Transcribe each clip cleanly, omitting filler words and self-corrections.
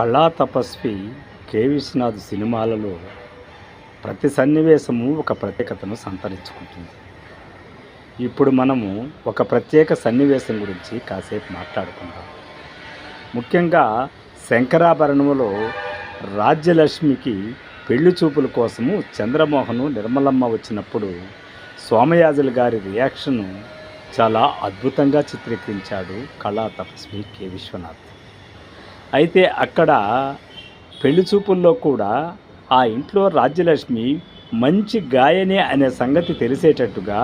కళా తపస్వి కె. విశ్వనాథ్ సినిమాలలో ప్రతి సన్నివేశము ఒక ప్రత్యేకతను సంతరించుకుంటుంది. ఇప్పుడు మనము ఒక ప్రత్యేక సన్నివేశం గురించి కాసేపు మాట్లాడుకుందాం. ముఖ్యంగా శంకరాభరణములో రాజ్యలక్ష్మికి పెళ్లి చూపుల కోసము చంద్రమోహను నిర్మలమ్మ వచ్చినప్పుడు సోమయాజులు గారి రియాక్షను చాలా అద్భుతంగా చిత్రీకరించాడు కళా తపస్వి కె. విశ్వనాథ్. అయితే అక్కడ పెళ్లి చూపుల్లో కూడా ఆ ఇంట్లో రాజ్యలక్ష్మి మంచి గాయని అనే సంగతి తెలిసేటట్టుగా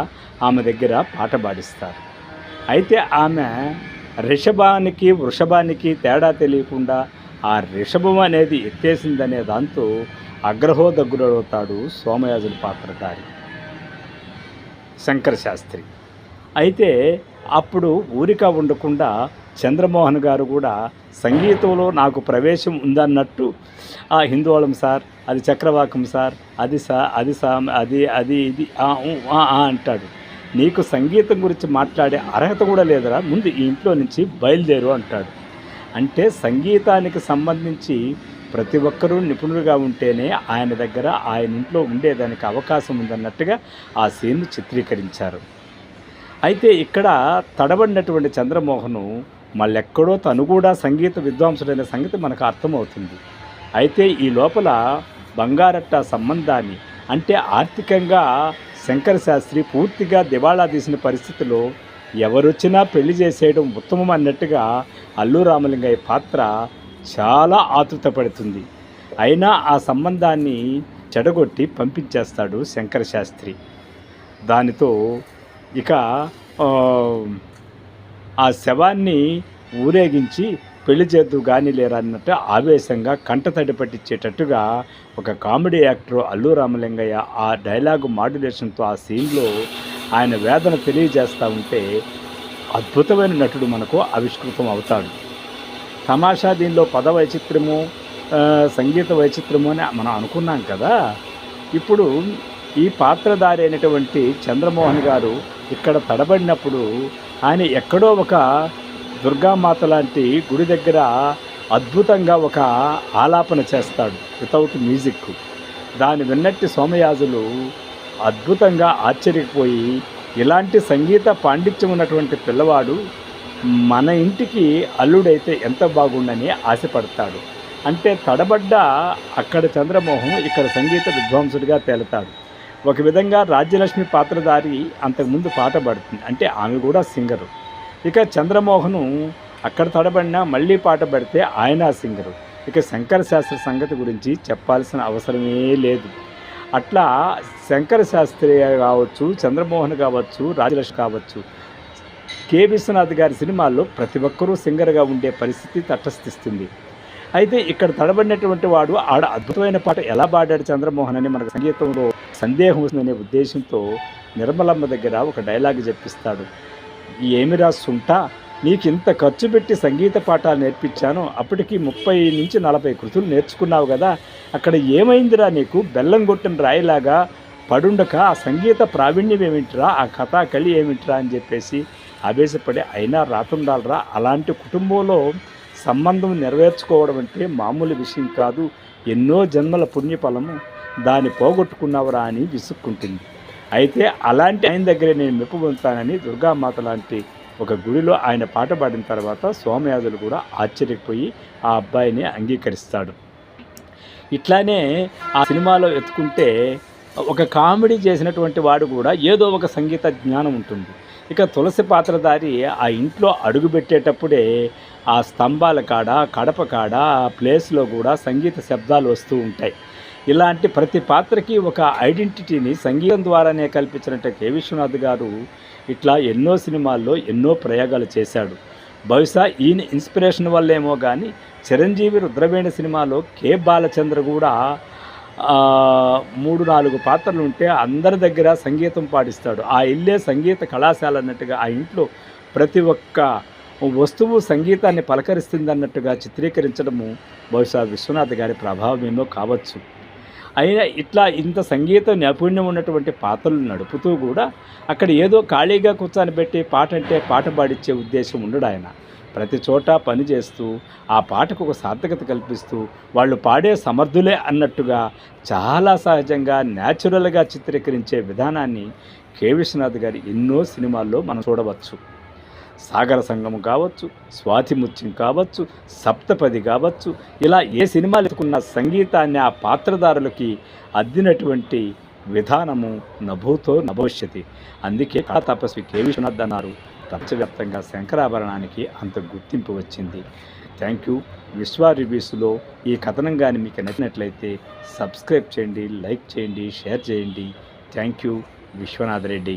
ఆమె దగ్గర పాట పాడిస్తారు. అయితే ఆమె రిషభానికి వృషభానికి తేడా తెలియకుండా ఆ రిషభం అనేది ఎత్తేసిందనే దాంతో అగ్రహోదగ్రుడవుతాడు సోమయాజుల పాత్రధారి శంకర శాస్త్రి. అయితే అప్పుడు ఊరిక ఉండకుండా చంద్రమోహన్ గారు కూడా సంగీతంలో నాకు ప్రవేశం ఉందన్నట్టు హిందోళం సార్, అది చక్రవాకం సార్, అది ఇది అంటాడు. నీకు సంగీతం గురించి మాట్లాడే అర్హత కూడా లేదురా, ముందు ఈ ఇంట్లో నుంచి బయలుదేరు అంటాడు. అంటే సంగీతానికి సంబంధించి ప్రతి ఒక్కరూ నిపుణులుగా ఉంటేనే ఆయన దగ్గర ఆయన ఇంట్లో ఉండేదానికి అవకాశం ఉందన్నట్టుగా ఆ సీన్ను చిత్రీకరించారు. అయితే ఇక్కడ తడబడినటువంటి చంద్రమోహను మళ్ళెక్కడో తను కూడా సంగీత విద్వాంసుడైన సంగతి మనకు అర్థమవుతుంది. అయితే ఈ లోపల బంగారట్ట సంబంధాన్ని, అంటే ఆర్థికంగా శంకర శాస్త్రి పూర్తిగా దివాళా తీసిన పరిస్థితిలో ఎవరొచ్చినా పెళ్లి చేసేయడం ఉత్తమం అన్నట్టుగా అల్లు రామలింగయ్య పాత్ర చాలా ఆతృత పడుతుంది. అయినా ఆ సంబంధాన్ని చెడగొట్టి పంపించేస్తాడు శంకర శాస్త్రి. దానితో ఇక ఆ శవాన్ని ఊరేగించి పెళ్లి చేద్దు కానీ లేరన్నట్టు ఆవేశంగా కంటతడి పట్టించేటట్టుగా ఒక కామెడీ యాక్టర్ అల్లు రామలింగయ్య ఆ డైలాగు మాడ్యులేషన్తో ఆ సీన్లో ఆయన వేదన తెలియజేస్తూ ఉంటే అద్భుతమైన నటుడు మనకు ఆవిష్కృతం అవుతాడు. తమాషా దీనిలో పద వైచిత్రము సంగీత వైచిత్రము అని మనం అనుకున్నాం కదా. ఇప్పుడు ఈ పాత్రధారి అయినటువంటి చంద్రమోహన్ గారు ఇక్కడ తడబడినప్పుడు ఆయన ఎక్కడో ఒక దుర్గామాత లాంటి గుడి దగ్గర అద్భుతంగా ఒక ఆలాపన చేస్తాడు వితౌట్ మ్యూజిక్. దాన్ని విన్నట్టు సోమయాజులు అద్భుతంగా ఆశ్చర్యపోయి, ఇలాంటి సంగీత పాండిత్యం ఉన్నటువంటి పిల్లవాడు మన ఇంటికి అల్లుడైతే ఎంత బాగుండని ఆశపడతాడు. అంటే తడబడ్డ అక్కడ చంద్రమోహన్ ఇక్కడ సంగీత విద్వాంసుడిగా తేలుతాడు. ఒక విధంగా రాజ్యలక్ష్మి పాత్రధారి అంతకుముందు పాట పాడుతుంది, అంటే ఆమె కూడా సింగరు. ఇక చంద్రమోహను అక్కడ తడబడినా మళ్ళీ పాట పడితే ఆయన సింగరు. ఇక శంకర శాస్త్రి సంగతి గురించి చెప్పాల్సిన అవసరమే లేదు. అట్లా శంకర శాస్త్రి కావచ్చు, చంద్రమోహన్ కావచ్చు, రాజ్యలక్ష్మి కావచ్చు, కె. విశ్వనాథ్ గారి సినిమాల్లో ప్రతి ఒక్కరూ సింగర్గా ఉండే పరిస్థితి తటస్థిస్తుంది. అయితే ఇక్కడ తడబడినటువంటి వాడు ఆడ అద్భుతమైన పాట ఎలా పాడాడు చంద్రమోహన్ అని మనకు సంగీతంలో సందేహం వస్తుందనే ఉద్దేశంతో నిర్మలమ్మ దగ్గర ఒక డైలాగ్ చెప్పిస్తాడు. ఏమిరా సుంటా, నీకు ఇంత ఖర్చు పెట్టి సంగీత పాఠాలు నేర్పించాను, అప్పటికి 30 నుంచి 40 కృతులు నేర్చుకున్నావు కదా, అక్కడ ఏమైందిరా నీకు బెల్లం కొట్టిన రాయిలాగా పడుండక ఆ సంగీత ప్రావీణ్యం ఏమింటిరా, ఆ కథాకళి ఏమింటిరా అని చెప్పేసి ఆవేశపడి, అయినా రాతుండాలరా, అలాంటి కుటుంబంలో సంబంధం నెరవేర్చుకోవడం అంటే మామూలు విషయం కాదు, ఎన్నో జన్మల పుణ్యఫలము, దాన్ని పోగొట్టుకున్నావురా అని విసుక్కుంటుంది. అయితే అలాంటి ఆయన దగ్గరే నేను మెప్పు పొందుతానని దుర్గామాత లాంటి ఒక గుడిలో ఆయన పాట పాడిన తర్వాత సోమయాజులు కూడా ఆశ్చర్యపోయి ఆ అబ్బాయిని అంగీకరిస్తాడు. ఇట్లానే ఆ సినిమాలో ఎత్తుకుంటే ఒక కామెడీ చేసినటువంటి వాడు కూడా ఏదో ఒక సంగీత జ్ఞానం ఉంటుంది. ఇక తులసి పాత్రధారి ఆ ఇంట్లో అడుగుపెట్టేటప్పుడే ఆ స్తంభాల కాడ, కడప కాడ, ఆ ప్లేస్లో కూడా సంగీత శబ్దాలు వస్తూ ఉంటాయి. ఇలాంటి ప్రతి పాత్రకి ఒక ఐడెంటిటీని సంగీతం ద్వారానే కల్పించినట్టు కె. విశ్వనాథ్ గారు ఇట్లా ఎన్నో సినిమాల్లో ఎన్నో ప్రయోగాలు చేశాడు. బహుశా ఈయన ఇన్స్పిరేషన్ వల్లేమో కానీ చిరంజీవి రుద్రవేణి సినిమాలో కె. బాలచంద్ర కూడా 3-4 పాత్రలు ఉంటే అందరి దగ్గర సంగీతం పాడిస్తాడు. ఆ ఇల్లే సంగీత కళాశాల అన్నట్టుగా ఆ ఇంట్లో ప్రతి ఒక్క వస్తువు సంగీతాన్ని పలకరిస్తుంది అన్నట్టుగా చిత్రీకరించడము బహుశా విశ్వనాథ్ గారి ప్రభావమేమో కావచ్చు. అయినా ఇట్లా ఇంత సంగీత నైపుణ్యం ఉన్నటువంటి పాత్రలు నడుపుతూ కూడా అక్కడ ఏదో ఖాళీగా కూర్చొని పెట్టి పాట అంటే పాట పాడించే ఉద్దేశం ఉండడు ఆయన. ప్రతి చోట పనిచేస్తూ ఆ పాటకు ఒక సార్థకత కల్పిస్తూ వాళ్ళు పాడే సమర్థులే అన్నట్టుగా చాలా సహజంగా న్యాచురల్గా చిత్రీకరించే విధానాన్ని కె విశ్వనాథ్ గారి ఎన్నో సినిమాల్లో మనం చూడవచ్చు. సాగర సంగమం కావచ్చు, స్వాతి ముత్యం కావచ్చు, సప్తపది కావచ్చు, ఇలా ఏ సినిమాలు ఎత్తుకున్న సంగీతాన్ని ఆ పాత్రధారులకి అద్దినటువంటి విధానము నభూతో నభవిష్యతి. అందుకే కళా తపస్వి కె విశ్వనాథ్ అన్నారు, ప్రపంచవ్యాప్తంగా శంకరాభరణానికి అంత గుర్తింపు వచ్చింది. Thank you. విశ్వ రివ్యూస్లో ఈ కథనం కానీ మీకు నచ్చినట్లయితే సబ్స్క్రైబ్ చేయండి, లైక్ చేయండి, షేర్ చేయండి. Thank you. విశ్వనాథ్ రెడ్డి.